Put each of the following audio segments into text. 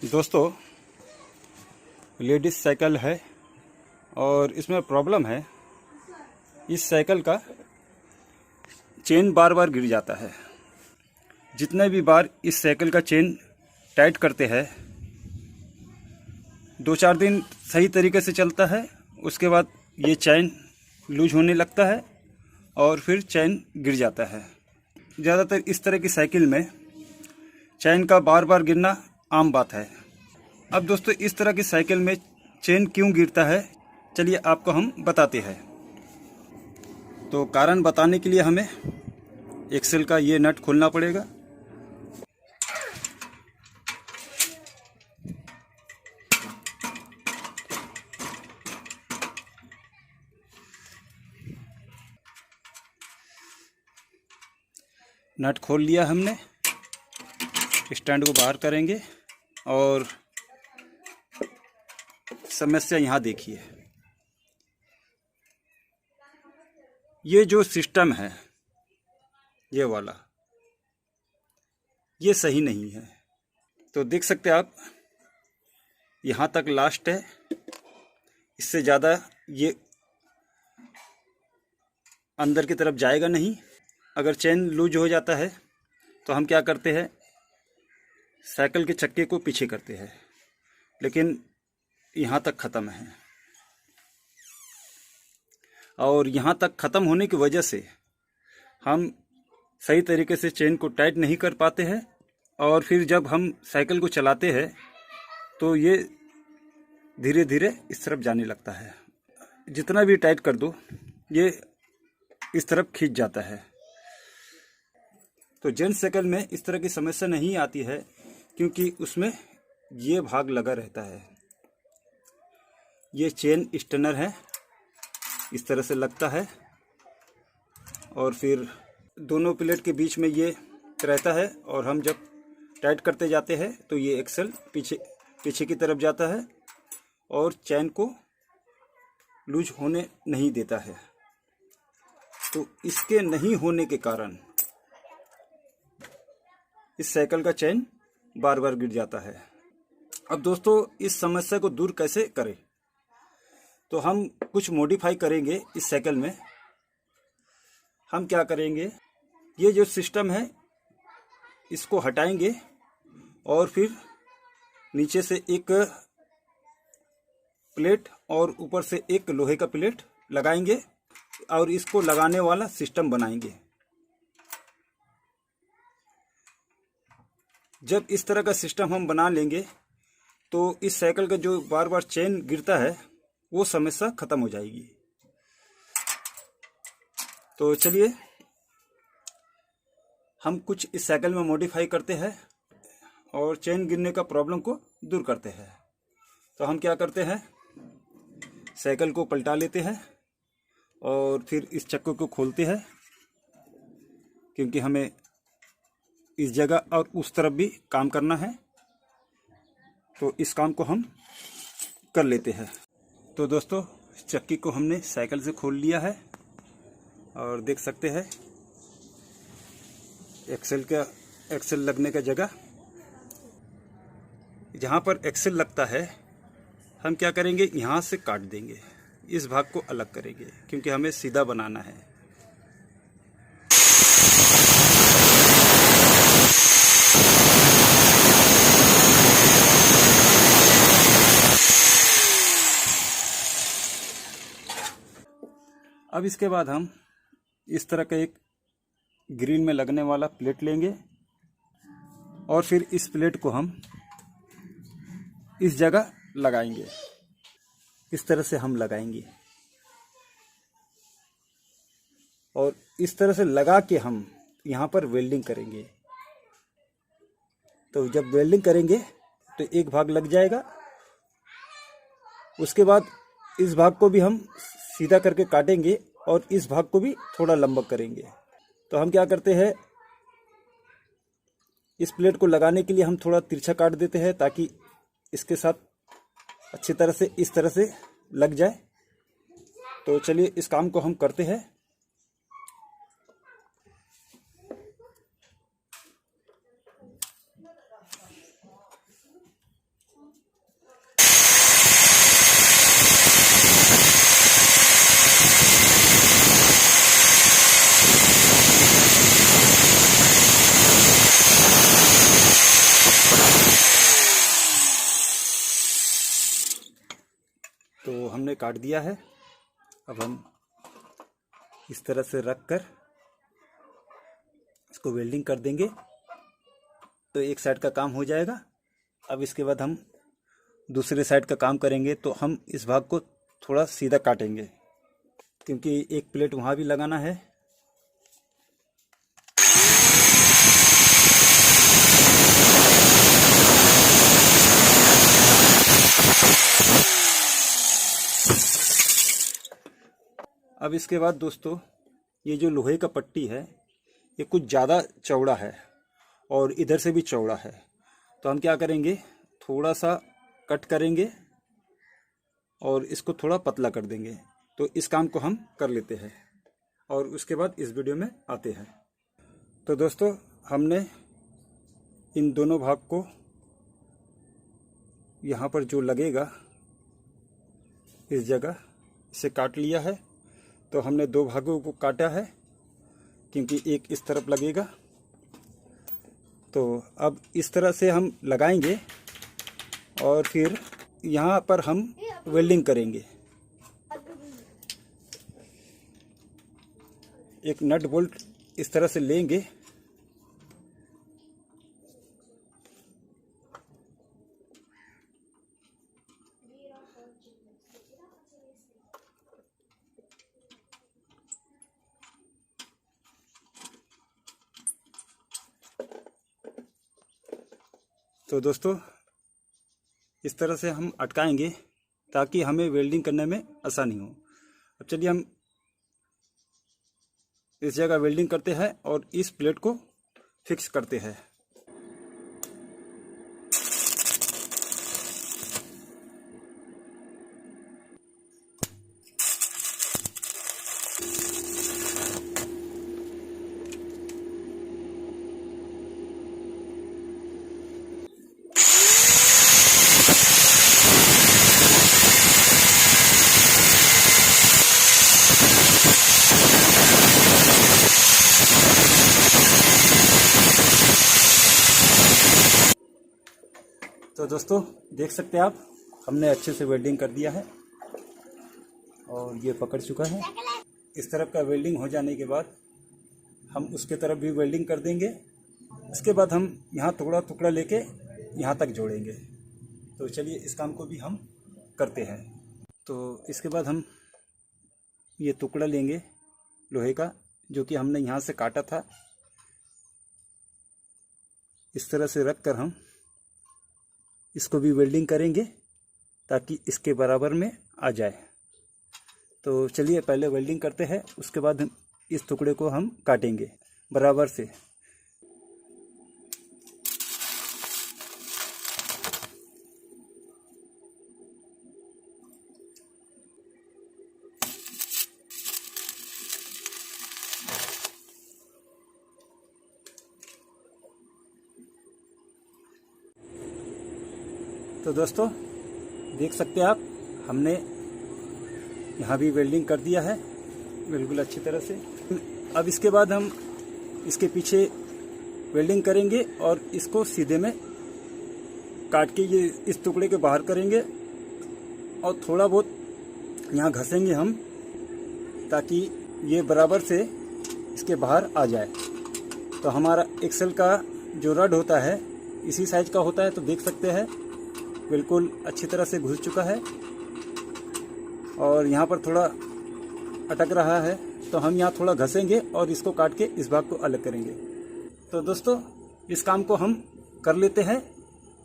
दोस्तों, ladies cycle है और इसमें प्रॉब्लम है। इस साइकिल का चेन बार बार गिर जाता है। जितने भी बार इस साइकिल का चेन टाइट करते हैं, 2-4 दिन सही तरीके से चलता है, उसके बाद ये चैन लूज होने लगता है और फिर चैन गिर जाता है। ज़्यादातर इस तरह की साइकिल में चैन का बार बार गिरना आम बात है। अब दोस्तों, इस तरह की साइकिल में चेन क्यों गिरता है, चलिए आपको हम बताते हैं। तो कारण बताने के लिए हमें एक्सेल का ये नट खोलना पड़ेगा। नट खोल लिया हमने, स्टैंड को बाहर करेंगे और समस्या यहाँ देखिए। ये जो सिस्टम है, ये वाला, ये सही नहीं है। तो देख सकते हैं आप, यहाँ तक लास्ट है, इससे ज़्यादा ये अंदर की तरफ जाएगा नहीं। अगर चेन लूज हो जाता है तो हम क्या करते हैं, साइकिल के चक्के को पीछे करते हैं, लेकिन यहाँ तक ख़त्म है। और यहाँ तक ख़त्म होने की वजह से हम सही तरीके से चेन को टाइट नहीं कर पाते हैं और फिर जब हम साइकिल को चलाते हैं तो ये धीरे धीरे इस तरफ जाने लगता है। जितना भी टाइट कर दो, ये इस तरफ खींच जाता है। तो जेंट्स साइकिल में इस तरह की समस्या नहीं आती है, क्योंकि उसमें ये भाग लगा रहता है। ये चेन स्टैनर है, इस तरह से लगता है और फिर दोनों प्लेट के बीच में ये रहता है और हम जब टाइट करते जाते हैं तो ये एक्सेल पीछे की तरफ जाता है और चैन को लूज होने नहीं देता है। तो इसके नहीं होने के कारण इस साइकिल का चैन बार बार गिर जाता है। अब दोस्तों, इस समस्या को दूर कैसे करें, तो हम कुछ मॉडिफाई करेंगे इस साइकिल में। हम क्या करेंगे, ये जो सिस्टम है इसको हटाएंगे और फिर नीचे से एक प्लेट और ऊपर से एक लोहे का प्लेट लगाएंगे और इसको लगाने वाला सिस्टम बनाएंगे। जब इस तरह का सिस्टम हम बना लेंगे तो इस साइकिल का जो बार बार चेन गिरता है वो समस्या खत्म हो जाएगी। तो चलिए हम कुछ इस साइकिल में मॉडिफाई करते हैं और चेन गिरने का प्रॉब्लम को दूर करते हैं। तो हम क्या करते हैं, साइकिल को पलटा लेते हैं और फिर इस चक्के को खोलते हैं, क्योंकि हमें इस जगह और उस तरफ भी काम करना है। तो इस काम को हम कर लेते हैं। तो दोस्तों, चक्की को हमने साइकिल से खोल लिया है और देख सकते हैं एक्सेल लगने का जगह, जहाँ पर एक्सेल लगता है हम क्या करेंगे, यहाँ से काट देंगे, इस भाग को अलग करेंगे, क्योंकि हमें सीधा बनाना है। अब इसके बाद हम इस तरह का एक ग्रिल में लगने वाला प्लेट लेंगे और फिर इस प्लेट को हम इस जगह लगाएंगे। इस तरह से हम लगाएंगे और इस तरह से लगा के हम यहाँ पर वेल्डिंग करेंगे। तो जब वेल्डिंग करेंगे तो एक भाग लग जाएगा, उसके बाद इस भाग को भी हम सीधा करके काटेंगे और इस भाग को भी थोड़ा लंबा करेंगे। तो हम क्या करते हैं, इस प्लेट को लगाने के लिए हम थोड़ा तिरछा काट देते हैं ताकि इसके साथ अच्छी तरह से इस तरह से लग जाए। तो चलिए इस काम को हम करते हैं। हमने काट दिया है। अब हम इस तरह से रख कर इसको वेल्डिंग कर देंगे तो एक साइड का काम हो जाएगा। अब इसके बाद हम दूसरे साइड का काम करेंगे। तो हम इस भाग को थोड़ा सीधा काटेंगे क्योंकि एक प्लेट वहाँ भी लगाना है। अब इसके बाद दोस्तों ये जो लोहे का पट्टी है ये कुछ ज़्यादा चौड़ा है और इधर से भी चौड़ा है। तो हम क्या करेंगे, थोड़ा सा कट करेंगे और इसको थोड़ा पतला कर देंगे। तो इस काम को हम कर लेते हैं और उसके बाद इस वीडियो में आते हैं। तो दोस्तों हमने इन दोनों भाग को यहाँ पर जो लगेगा इस जगह इसे काट लिया है। तो हमने दो भागों को काटा है क्योंकि एक इस तरफ लगेगा। तो अब इस तरह से हम लगाएंगे और फिर यहाँ पर हम वेल्डिंग करेंगे। एक नट बोल्ट इस तरह से लेंगे तो दोस्तों इस तरह से हम अटकाएंगे ताकि हमें वेल्डिंग करने में आसानी हो। अब चलिए हम इस जगह वेल्डिंग करते हैं और इस प्लेट को फिक्स करते हैं। तो दोस्तों देख सकते हैं आप, हमने अच्छे से वेल्डिंग कर दिया है और ये पकड़ चुका है। इस तरफ का वेल्डिंग हो जाने के बाद हम उसके तरफ भी वेल्डिंग कर देंगे। उसके बाद हम यहाँ टुकड़ा टुकड़ा लेके यहाँ तक जोड़ेंगे। तो चलिए इस काम को भी हम करते हैं। तो इसके बाद हम ये टुकड़ा लेंगे लोहे का जो कि हमने यहाँ से काटा था। इस तरह से रख कर हम इसको भी वेल्डिंग करेंगे ताकि इसके बराबर में आ जाए। तो चलिए पहले वेल्डिंग करते हैं, उसके बाद हम इस टुकड़े को हम काटेंगे बराबर से। तो दोस्तों देख सकते हैं आप, हमने यहाँ भी वेल्डिंग कर दिया है बिल्कुल अच्छी तरह से। अब इसके बाद हम इसके पीछे वेल्डिंग करेंगे और इसको सीधे में काट के ये इस टुकड़े के बाहर करेंगे और थोड़ा बहुत यहाँ घसेंगे हम ताकि ये बराबर से इसके बाहर आ जाए। तो हमारा एक्सल का जो रड होता है इसी साइज का होता है। तो देख सकते हैं बिल्कुल अच्छी तरह से घुस चुका है और यहाँ पर थोड़ा अटक रहा है। तो हम यहाँ थोड़ा घसेंगे और इसको काट के इस भाग को अलग करेंगे। तो दोस्तों इस काम को हम कर लेते हैं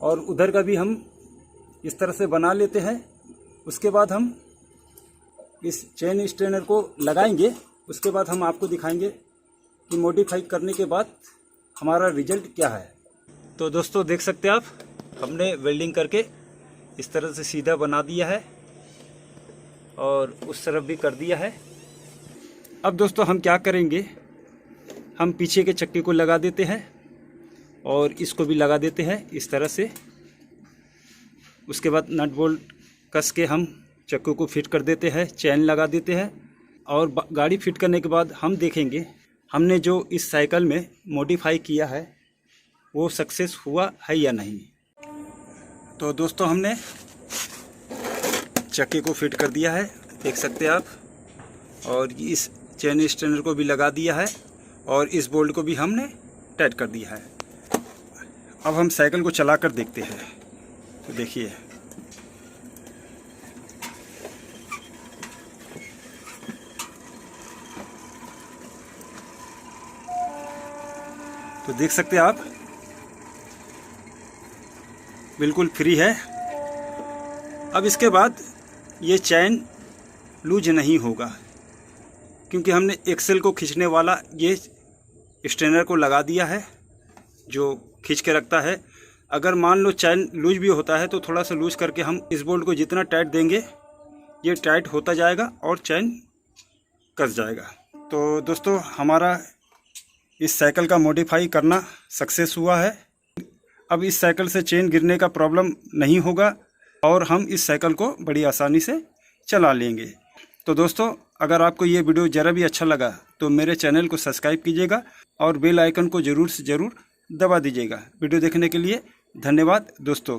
और उधर का भी हम इस तरह से बना लेते हैं। उसके बाद हम इस चेन स्ट्रेनर को लगाएंगे। उसके बाद हम आपको दिखाएंगे कि मॉडिफाई करने के बाद हमारा रिजल्ट क्या है। तो दोस्तों देख सकते हैं आप, हमने वेल्डिंग करके इस तरह से सीधा बना दिया है और उस तरफ भी कर दिया है। अब दोस्तों हम क्या करेंगे, हम पीछे के चक्के को लगा देते हैं और इसको भी लगा देते हैं इस तरह से। उसके बाद नट बोल्ट कस के हम चक्के को फिट कर देते हैं, चैन लगा देते हैं और गाड़ी फिट करने के बाद हम देखेंगे हमने जो इस साइकिल में मॉडिफाई किया है वो सक्सेस हुआ है या नहीं। तो दोस्तों हमने चक्के को फिट कर दिया है, देख सकते हैं आप। और इस चेन स्टैंडर को भी लगा दिया है और इस बोल्ट को भी हमने टाइट कर दिया है। अब हम साइकिल को चला कर देखते हैं। तो देखिए, तो देख सकते हैं आप, बिल्कुल फ्री है। अब इसके बाद ये चैन लूज नहीं होगा, क्योंकि हमने एक्सेल को खींचने वाला ये स्ट्रेनर को लगा दिया है जो खींच के रखता है। अगर मान लो चैन लूज भी होता है तो थोड़ा सा लूज करके हम इस बोल्ट को जितना टाइट देंगे ये टाइट होता जाएगा और चैन कस जाएगा। तो दोस्तों, हमारा इस साइकिल का मॉडिफाई करना सक्सेस हुआ है। अब इस साइकिल से चेन गिरने का प्रॉब्लम नहीं होगा और हम इस साइकिल को बड़ी आसानी से चला लेंगे। तो दोस्तों, अगर आपको ये वीडियो ज़रा भी अच्छा लगा तो मेरे चैनल को सब्सक्राइब कीजिएगा और बेल आइकन को ज़रूर से ज़रूर दबा दीजिएगा। वीडियो देखने के लिए धन्यवाद दोस्तों।